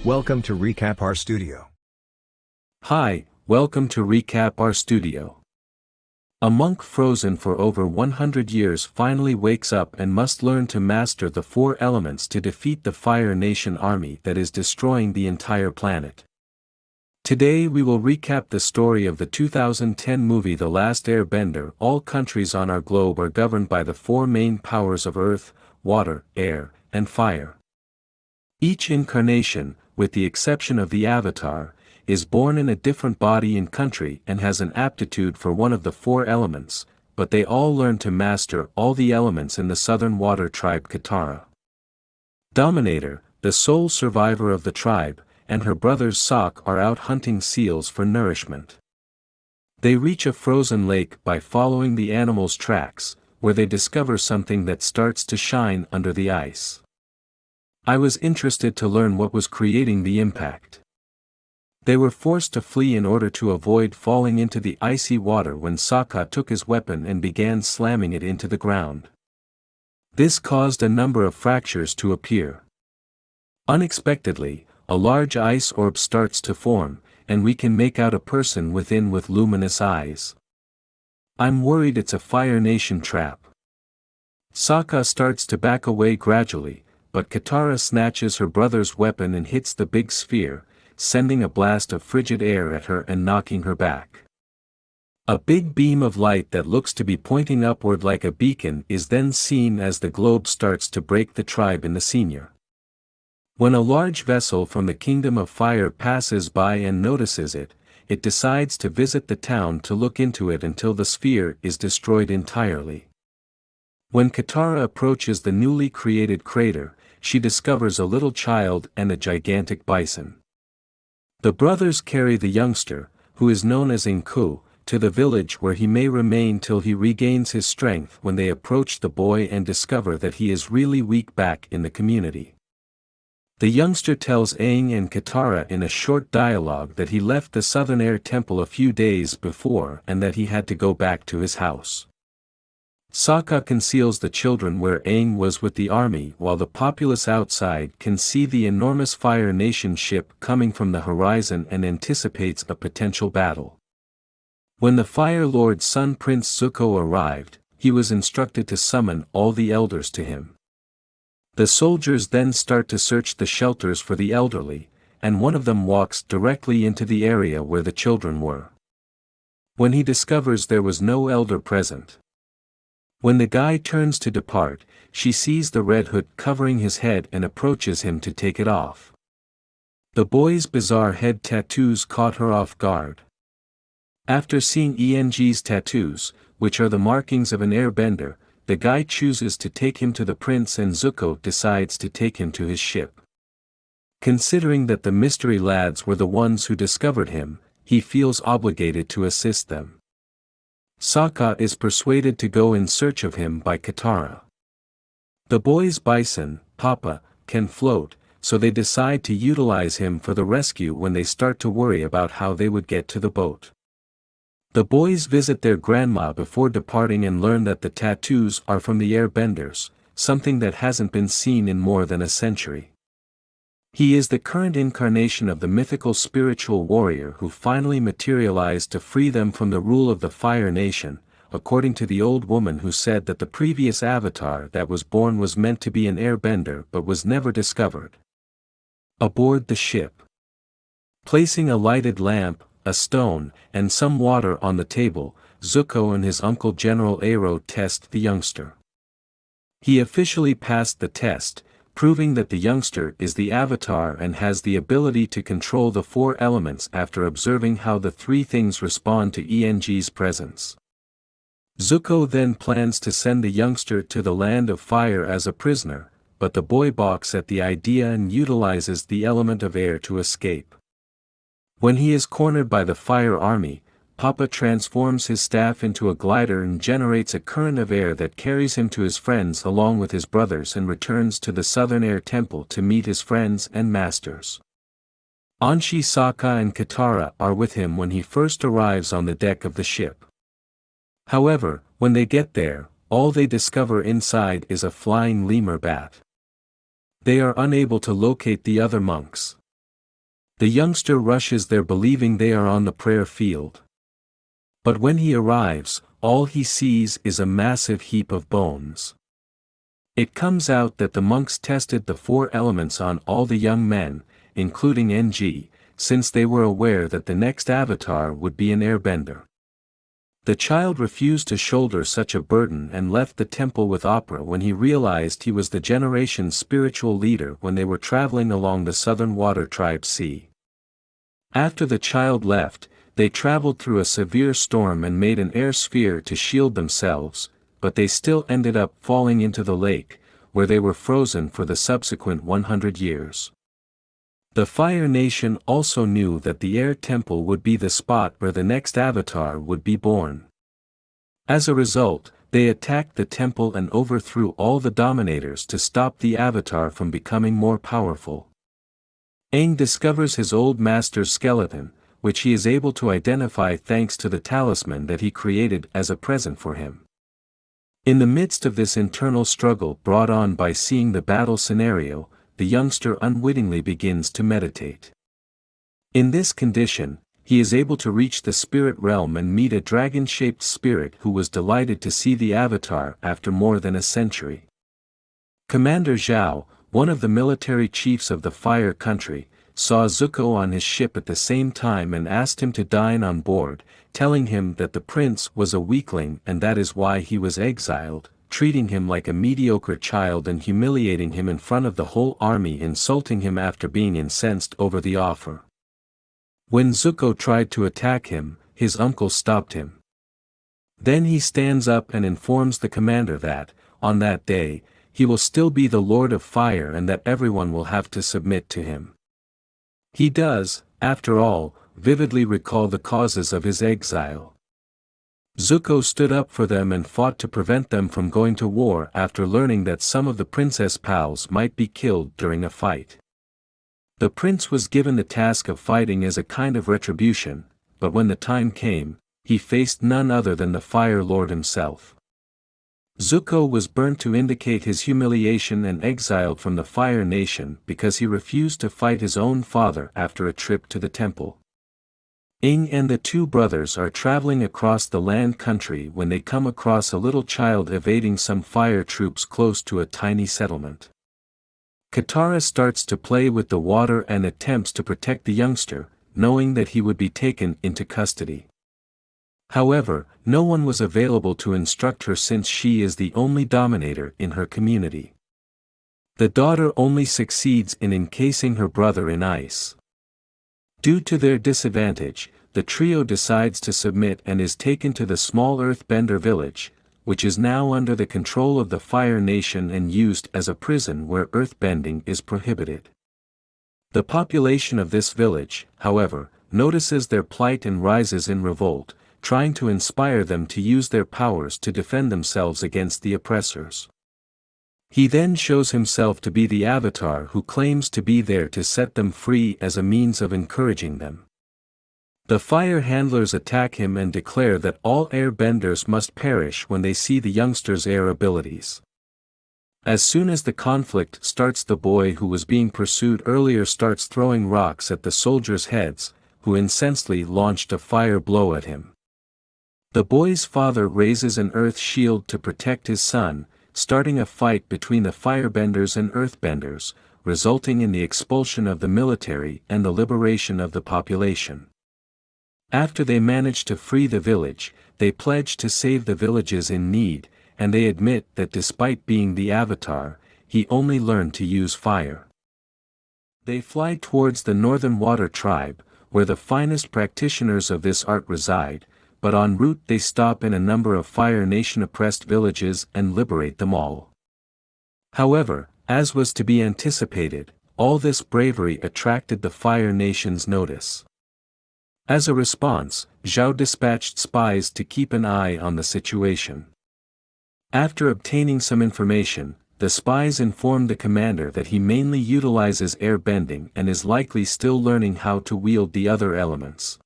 Welcome to Recap Our Studio. Hi, welcome to Recap Our Studio. A monk frozen for over 100 years finally wakes up and must learn to master the four elements to defeat the Fire Nation army that is destroying the entire planet. Today we will recap the story of the 2010 movie The Last Airbender. All countries on our globe are governed by the four main powers of earth, water, air, and fire. Each incarnation, with the exception of the Avatar, is born in a different body and country and has an aptitude for one of the four elements, but they all learn to master all the elements in the Southern Water Tribe Katara. Dominator, the sole survivor of the tribe, and her brothers Sokka are out hunting seals for nourishment. They reach a frozen lake by following the animals' tracks, where they discover something that starts to shine under the ice. I was interested to learn what was creating the impact. They were forced to flee in order to avoid falling into the icy water when Sokka took his weapon and began slamming it into the ground. This caused a number of fractures to appear. Unexpectedly, a large ice orb starts to form, and we can make out a person within with luminous eyes. I'm worried it's a Fire Nation trap. Sokka starts to back away gradually, but Katara snatches her brother's weapon and hits the big sphere, sending a blast of frigid air at her and knocking her back. A big beam of light that looks to be pointing upward like a beacon is then seen as the globe starts to break the tribe in the senior. When a large vessel from the Kingdom of Fire passes by and notices it, it decides to visit the town to look into it until the sphere is destroyed entirely. When Katara approaches the newly created crater, she discovers a little child and a gigantic bison. The brothers carry the youngster, who is known as Inku, to the village where he may remain till he regains his strength. When they approach the boy and discover that he is really weak back in the community. The youngster tells Aang and Katara in a short dialogue that he left the Southern Air Temple a few days before and that he had to go back to his house. Sokka conceals the children where Aang was with the army while the populace outside can see the enormous Fire Nation ship coming from the horizon and anticipates a potential battle. When the Fire Lord's son Prince Zuko arrived, he was instructed to summon all the elders to him. The soldiers then start to search the shelters for the elderly, and one of them walks directly into the area where the children were. When he discovers there was no elder present. When the guy turns to depart, she sees the red hood covering his head and approaches him to take it off. The boy's bizarre head tattoos caught her off guard. After seeing Eng's tattoos, which are the markings of an airbender, the guy chooses to take him to the prince and Zuko decides to take him to his ship. Considering that the mystery lads were the ones who discovered him, he feels obligated to assist them. Sokka is persuaded to go in search of him by Katara. The boy's bison, Papa, can float, so they decide to utilize him for the rescue when they start to worry about how they would get to the boat. The boys visit their grandma before departing and learn that the tattoos are from the airbenders, something that hasn't been seen in more than a century. He is the current incarnation of the mythical spiritual warrior who finally materialized to free them from the rule of the Fire Nation, according to the old woman who said that the previous avatar that was born was meant to be an airbender but was never discovered. Aboard the ship. Placing a lighted lamp, a stone, and some water on the table, Zuko and his uncle General Aero test the youngster. He officially passed the test, proving that the youngster is the Avatar and has the ability to control the four elements after observing how the three things respond to Eng's presence. Zuko then plans to send the youngster to the land of fire as a prisoner, but the boy balks at the idea and utilizes the element of air to escape. When he is cornered by the fire army, Papa transforms his staff into a glider and generates a current of air that carries him to his friends along with his brothers and returns to the Southern Air Temple to meet his friends and masters. Anshi, Sokka and Katara are with him when he first arrives on the deck of the ship. However, when they get there, all they discover inside is a flying lemur bat. They are unable to locate the other monks. The youngster rushes there believing they are on the prayer field. But when he arrives, all he sees is a massive heap of bones. It comes out that the monks tested the 4 elements on all the young men, including NG, since they were aware that the next avatar would be an airbender. The child refused to shoulder such a burden and left the temple with Opera when he realized he was the generation's spiritual leader when they were traveling along the Southern Water Tribe Sea. After the child left, they traveled through a severe storm and made an air sphere to shield themselves, but they still ended up falling into the lake, where they were frozen for the subsequent 100 years. The Fire Nation also knew that the Air Temple would be the spot where the next avatar would be born. As a result, they attacked the temple and overthrew all the dominators to stop the avatar from becoming more powerful. Aang discovers his old master's skeleton, which he is able to identify thanks to the talisman that he created as a present for him. In the midst of this internal struggle brought on by seeing the battle scenario, the youngster unwittingly begins to meditate. In this condition, he is able to reach the spirit realm and meet a dragon-shaped spirit who was delighted to see the avatar after more than a century. Commander Zhao, one of the military chiefs of the Fire Country, saw Zuko on his ship at the same time and asked him to dine on board, telling him that the prince was a weakling and that is why he was exiled, treating him like a mediocre child and humiliating him in front of the whole army, insulting him after being incensed over the offer. When Zuko tried to attack him, his uncle stopped him. Then he stands up and informs the commander that, on that day, he will still be the Lord of Fire and that everyone will have to submit to him. He does, after all, vividly recall the causes of his exile. Zuko stood up for them and fought to prevent them from going to war after learning that some of the princess pals might be killed during a fight. The prince was given the task of fighting as a kind of retribution, but when the time came, he faced none other than the Fire Lord himself. Zuko was burnt to indicate his humiliation and exiled from the Fire Nation because he refused to fight his own father after a trip to the temple. Aang and the 2 brothers are traveling across the land country when they come across a little child evading some fire troops close to a tiny settlement. Katara starts to play with the water and attempts to protect the youngster, knowing that he would be taken into custody. However, no one was available to instruct her since she is the only dominator in her community. The daughter only succeeds in encasing her brother in ice. Due to their disadvantage, the trio decides to submit and is taken to the small Earthbender village, which is now under the control of the Fire Nation and used as a prison where earthbending is prohibited. The population of this village, however, notices their plight and rises in revolt, trying to inspire them to use their powers to defend themselves against the oppressors. He then shows himself to be the Avatar who claims to be there to set them free as a means of encouraging them. The fire handlers attack him and declare that all airbenders must perish when they see the youngster's air abilities. As soon as the conflict starts, the boy who was being pursued earlier starts throwing rocks at the soldiers' heads, who incensedly launched a fire blow at him. The boy's father raises an earth shield to protect his son, starting a fight between the firebenders and earthbenders, resulting in the expulsion of the military and the liberation of the population. After they manage to free the village, they pledge to save the villages in need, and they admit that despite being the Avatar, he only learned to use fire. They fly towards the Northern Water Tribe, where the finest practitioners of this art reside, but en route they stop in a number of Fire Nation oppressed villages and liberate them all. However, as was to be anticipated, all this bravery attracted the Fire Nation's notice. As a response, Zhao dispatched spies to keep an eye on the situation. After obtaining some information, the spies informed the commander that he mainly utilizes air bending and is likely still learning how to wield the other elements.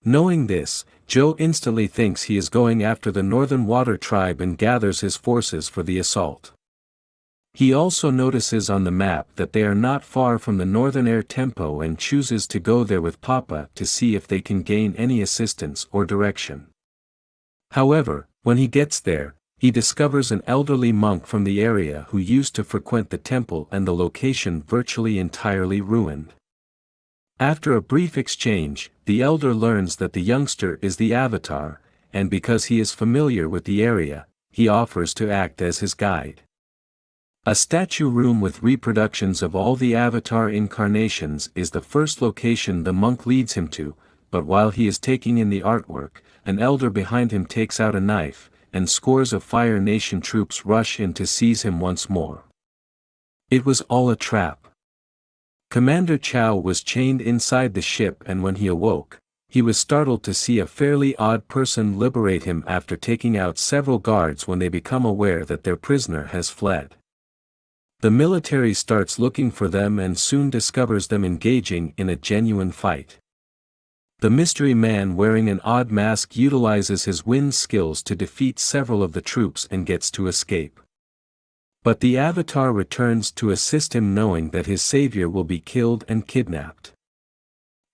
Knowing this, Zhou instantly thinks he is going after the Northern Water Tribe and gathers his forces for the assault. He also notices on the map that they are not far from the northern air tempo and chooses to go there with Papa to see if they can gain any assistance or direction. However, when he gets there, he discovers an elderly monk from the area who used to frequent the temple and the location virtually entirely ruined. After a brief exchange, the elder learns that the youngster is the Avatar, and because he is familiar with the area, he offers to act as his guide. A statue room with reproductions of all the Avatar incarnations is the first location the monk leads him to, but while he is taking in the artwork, an elder behind him takes out a knife, and scores of Fire Nation troops rush in to seize him once more. It was all a trap. Commander Chow was chained inside the ship, and when he awoke, he was startled to see a fairly odd person liberate him after taking out several guards when they become aware that their prisoner has fled. The military starts looking for them and soon discovers them engaging in a genuine fight. The mystery man wearing an odd mask utilizes his wind skills to defeat several of the troops and gets to escape. But the Avatar returns to assist him, knowing that his savior will be killed and kidnapped.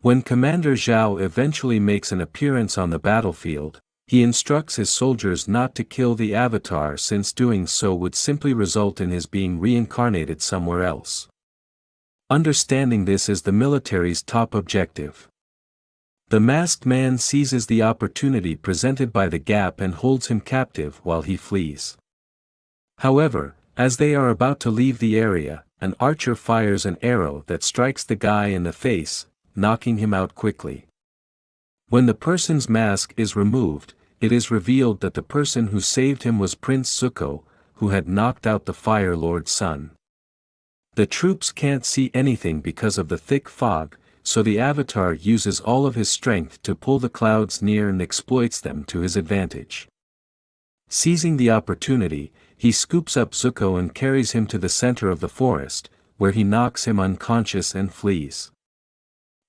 When Commander Zhao eventually makes an appearance on the battlefield, he instructs his soldiers not to kill the Avatar, since doing so would simply result in his being reincarnated somewhere else. Understanding this is the military's top objective. The masked man seizes the opportunity presented by the gap and holds him captive while he flees. However, as they are about to leave the area, an archer fires an arrow that strikes the guy in the face, knocking him out quickly. When the person's mask is removed, it is revealed that the person who saved him was Prince Zuko, who had knocked out the Fire Lord's son. The troops can't see anything because of the thick fog, so the Avatar uses all of his strength to pull the clouds near and exploits them to his advantage. Seizing the opportunity, he scoops up Zuko and carries him to the center of the forest, where he knocks him unconscious and flees.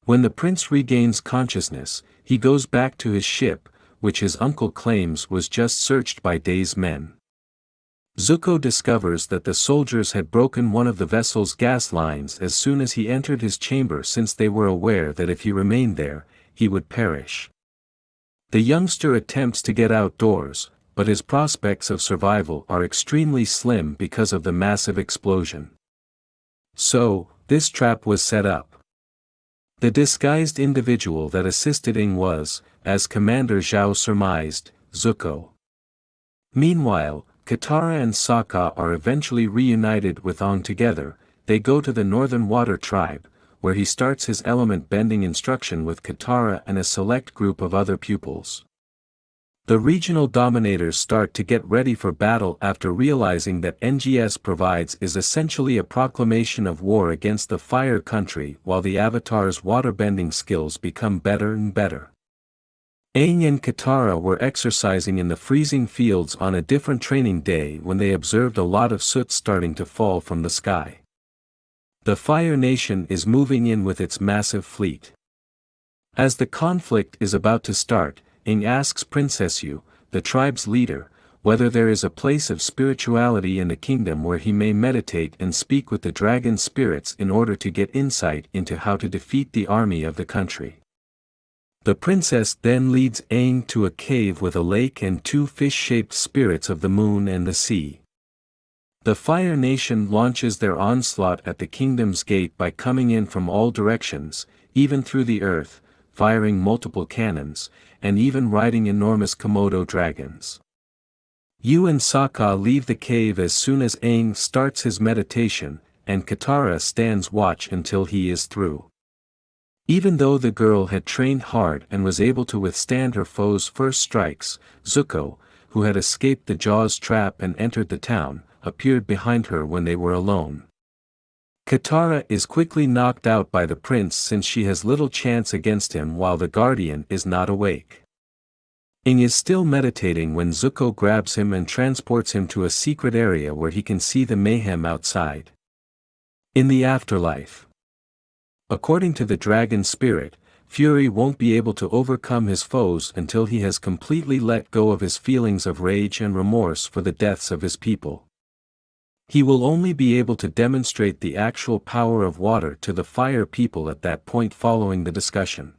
When the prince regains consciousness, he goes back to his ship, which his uncle claims was just searched by Day's men. Zuko discovers that the soldiers had broken one of the vessel's gas lines as soon as he entered his chamber, since they were aware that if he remained there, he would perish. The youngster attempts to get outdoors, but his prospects of survival are extremely slim because of the massive explosion. So, this trap was set up. The disguised individual that assisted Aang was, as Commander Zhao surmised, Zuko. Meanwhile, Katara and Sokka are eventually reunited with Aang. Together, they go to the Northern Water Tribe, where he starts his element bending instruction with Katara and a select group of other pupils. The regional dominators start to get ready for battle after realizing that NGS provides is essentially a proclamation of war against the Fire Country, while the Avatar's waterbending skills become better and better. Aang and Katara were exercising in the freezing fields on a different training day when they observed a lot of soot starting to fall from the sky. The Fire Nation is moving in with its massive fleet. As the conflict is about to start, Aang asks Princess Yu, the tribe's leader, whether there is a place of spirituality in the kingdom where he may meditate and speak with the dragon spirits in order to get insight into how to defeat the army of the country. The princess then leads Aang to a cave with a lake and two fish-shaped spirits of the moon and the sea. The Fire Nation launches their onslaught at the kingdom's gate by coming in from all directions, even through the earth, firing multiple cannons, and even riding enormous Komodo dragons. Yu and Sokka leave the cave as soon as Aang starts his meditation, and Katara stands watch until he is through. Even though the girl had trained hard and was able to withstand her foe's first strikes, Zuko, who had escaped the Jaws trap and entered the town, appeared behind her when they were alone. Katara is quickly knocked out by the prince since she has little chance against him while the guardian is not awake. Aang is still meditating when Zuko grabs him and transports him to a secret area where he can see the mayhem outside. In the afterlife. According to the dragon spirit, Fury won't be able to overcome his foes until he has completely let go of his feelings of rage and remorse for the deaths of his people. He will only be able to demonstrate the actual power of water to the fire people at that point following the discussion.